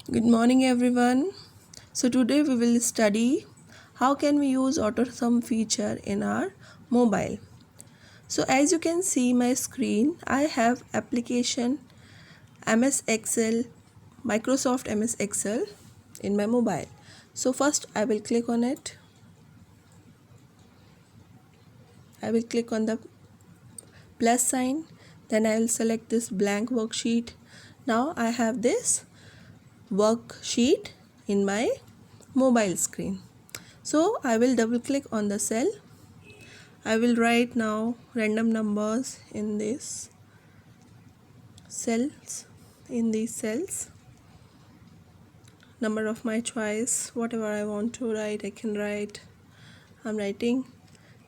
Good morning everyone. So today we will study how can we use AutoSum feature in our mobile. So as you can see my screen, I have application MS Excel, Microsoft MS Excel in my mobile. So first I will click on it. I will click on the plus sign. Then I will select this blank worksheet. Now I have this worksheet in my mobile screen. So I will double click on the cell. I will write now random numbers in this cells, in these cells. Number of my choice, whatever I want to write, I can write. I'm writing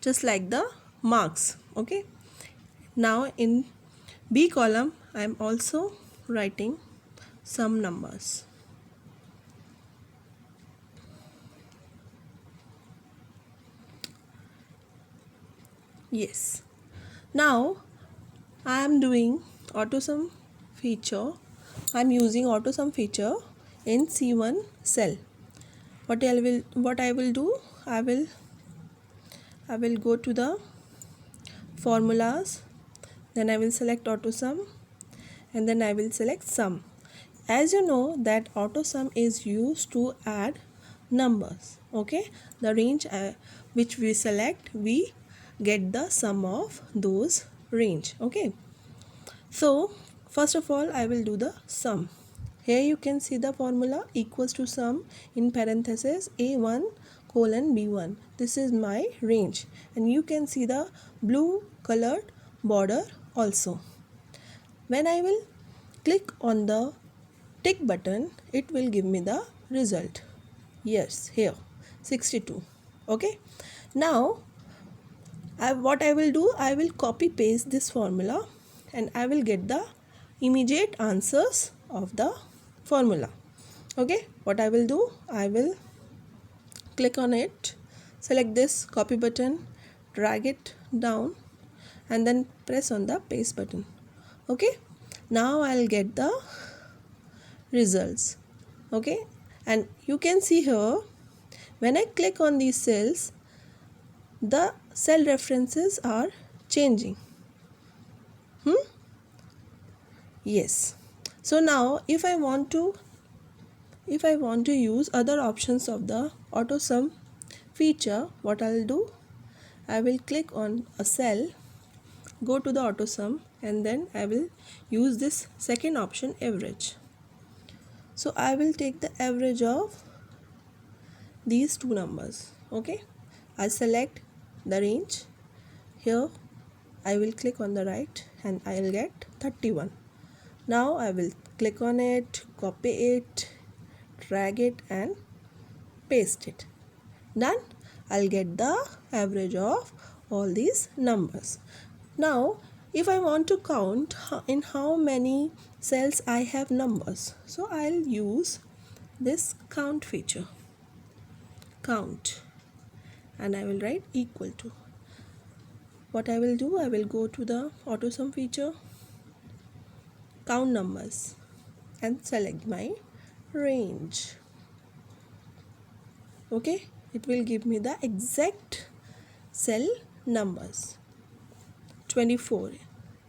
just like the marks. Okay. Now in B column, I'm also writing some numbers. Yes. Now I am doing AutoSum feature. I'm using AutoSum feature in C1 cell. What I will do, I will go to the formulas, then I will select AutoSum and then I will select sum. As you know that AutoSum is used to add numbers. Okay, the range which we select, we get the sum of those range. Okay, so first of all I will do the sum. Here you can see the formula equals to sum in parenthesis a1 colon b1. This is my range and you can see the blue colored border also. When I will click on the tick button, it will give me the result. Yes, here 62. Okay, now what I will do, I will copy paste this formula and I will get the immediate answers of the formula. Okay, what I will do, I will click on it, select this copy button, drag it down and then press on the paste button. Okay, now I'll get the results. Okay, and you can see here when I click on these cells, the cell references are changing. Yes. So now if I want to use other options of the AutoSum feature, what I'll do, I will click on a cell, go to the AutoSum and then I will use this second option, average. So I will take the average of these two numbers. Okay, I select the range. Here I will click on the right and I will get 31. Now I will click on it, copy it, drag it and paste it. Done. I'll get the average of all these numbers. Now if I want to count in how many cells I have numbers, so I'll use this count feature, count, and I will write equal to. What I will do, I will go to the AutoSum feature, count numbers and select my range. Okay, it will give me the exact cell numbers. 24.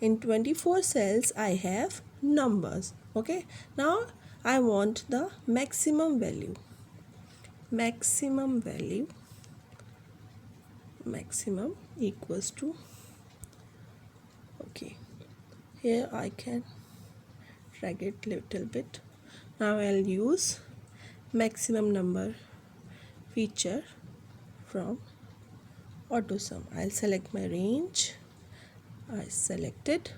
In 24 cells I have numbers. Okay, now I want the maximum value. Maximum value, maximum equals to, okay, here I can drag it little bit. Now I'll use maximum number feature from AutoSum. I'll select my range. I select it,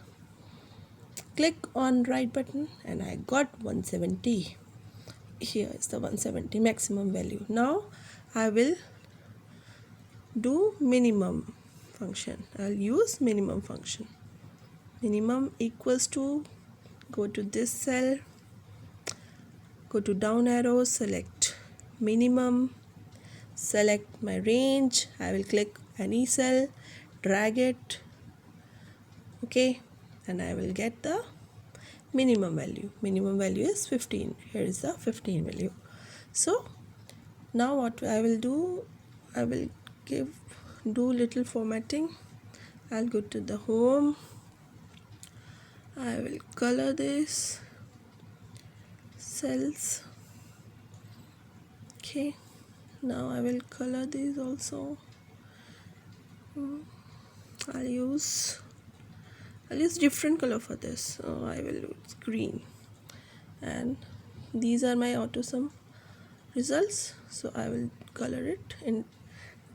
click on right button and I got 170. Here is the 170 maximum value. Now I will do minimum function. I'll use minimum function. Minimum equals to, go to this cell, go to down arrow, select minimum, select my range. I will click any cell, drag it, okay, and I will get the minimum value is 15. Here is the 15 value. So now what I will do, I will do little formatting. I'll go to the home. I will color this cells. Okay, now I will color these also. I'll use different color for this. So I will use green, and these are my AutoSum results, so I will color it in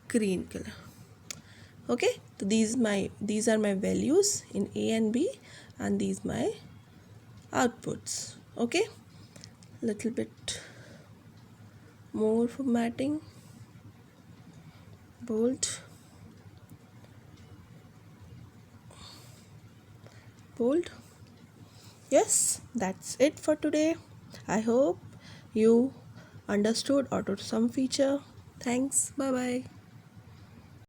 green color. Okay, so these are my values in A and B, and these my outputs. Okay, little bit more formatting, bold, yes, that's it for today. I hope you understood AutoSum feature. Thanks, bye bye.